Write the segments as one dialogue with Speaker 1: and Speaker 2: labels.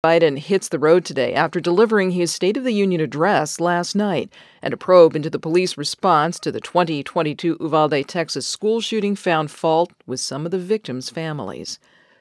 Speaker 1: Biden hits the road today after delivering his State of the Union address last night, and a probe into the police response to the 2022 Uvalde, Texas school shooting found fault with some of the victims' families.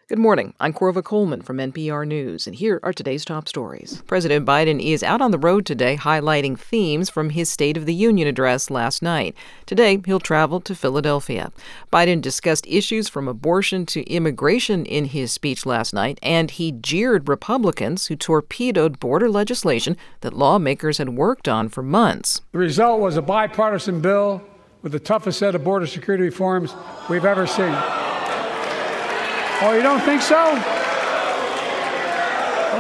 Speaker 1: Good morning. I'm Corva Coleman from NPR News, and here are today's top stories. President Biden is out on the road today highlighting themes from his State of the Union address last night. Today, he'll travel to Philadelphia. Biden discussed issues from abortion to immigration in his speech last night, and he jeered Republicans who torpedoed border legislation that lawmakers had worked on for months.
Speaker 2: The result was a bipartisan bill with the toughest set of border security reforms we've ever seen. Oh, you don't think so?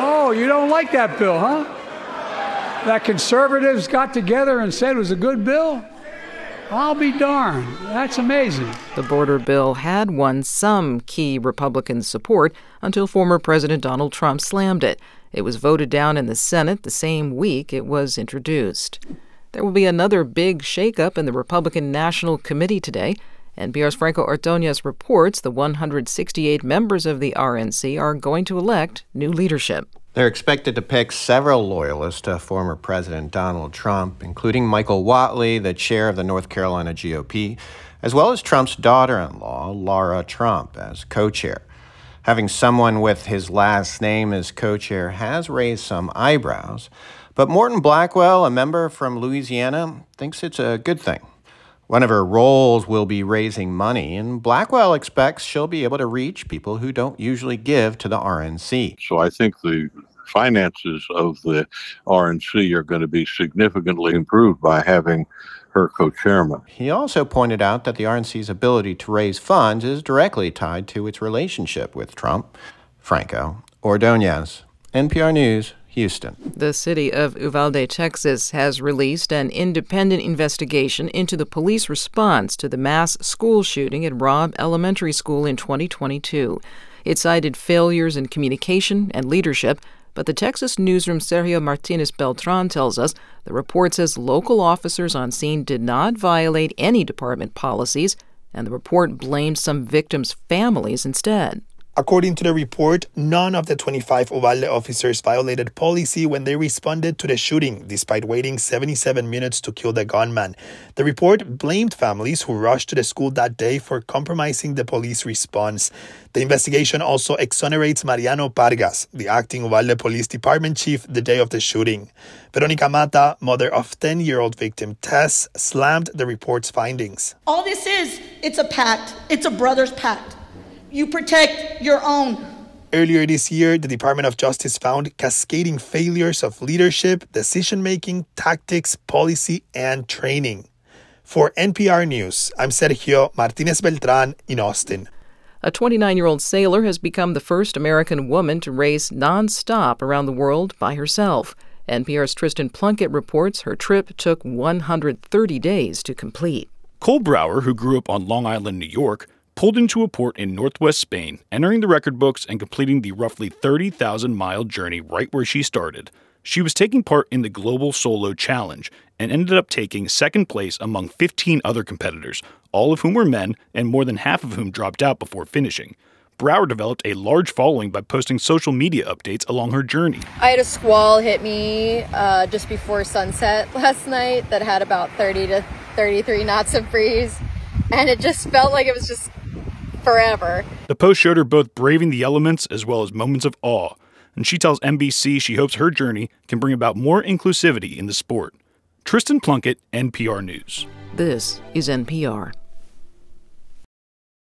Speaker 2: Oh, you don't like that bill, huh? That conservatives got together and said it was a good bill? I'll be darned. That's amazing.
Speaker 1: The border bill had won some key Republican support until former President Donald Trump slammed it. It was voted down in the Senate the same week it was introduced. There will be another big shakeup in the Republican National Committee today. NPR's Franco Ordonez reports the 168 members of the RNC are going to elect new leadership.
Speaker 3: They're expected to pick several loyalists to former President Donald Trump, including Michael Whatley, the chair of the North Carolina GOP, as well as Trump's daughter-in-law, Lara Trump, as co-chair. Having someone with his last name as co-chair has raised some eyebrows, but Morton Blackwell, a member from Louisiana, thinks it's a good thing. One of her roles will be raising money, and Blackwell expects she'll be able to reach people who don't usually give to the RNC.
Speaker 4: So I think the finances of the RNC are going to be significantly improved by having her co-chairman.
Speaker 3: He also pointed out that the RNC's ability to raise funds is directly tied to its relationship with Trump. Franco Ordonez, NPR News, Houston.
Speaker 1: The city of Uvalde, Texas, has released an independent investigation into the police response to the mass school shooting at Robb Elementary School in 2022. It cited failures in communication and leadership, but the Texas newsroom Sergio Martinez Beltran tells us the report says local officers on scene did not violate any department policies, and the report blamed some victims' families instead.
Speaker 5: According to the report, none of the 25 Uvalde officers violated policy when they responded to the shooting, despite waiting 77 minutes to kill the gunman. The report blamed families who rushed to the school that day for compromising the police response. The investigation also exonerates Mariano Pargas, the acting Uvalde Police Department chief, the day of the shooting. Veronica Mata, mother of 10-year-old victim Tess, slammed the report's findings.
Speaker 6: All this is, it's a pact. It's a brother's pact. You protect your own.
Speaker 5: Earlier this year, the Department of Justice found cascading failures of leadership, decision-making, tactics, policy, and training. For NPR News, I'm Sergio Martinez Beltran in Austin.
Speaker 1: A 29-year-old sailor has become the first American woman to race nonstop around the world by herself. NPR's Tristan Plunkett reports her trip took 130 days to complete.
Speaker 7: Cole Brower, who grew up on Long Island, New York, pulled into a port in northwest Spain, entering the record books and completing the roughly 30,000-mile journey right where she started. She was taking part in the Global Solo Challenge and ended up taking second place among 15 other competitors, all of whom were men and more than half of whom dropped out before finishing. Brower developed a large following by posting social media updates along her journey.
Speaker 8: I had a squall hit me just before sunset last night that had about 30 to 33 knots of breeze, and it just felt like it was just forever.
Speaker 7: The post showed her both braving the elements as well as moments of awe, and she tells NBC she hopes her journey can bring about more inclusivity in the sport. Tristan Plunkett, NPR News.
Speaker 1: This is NPR.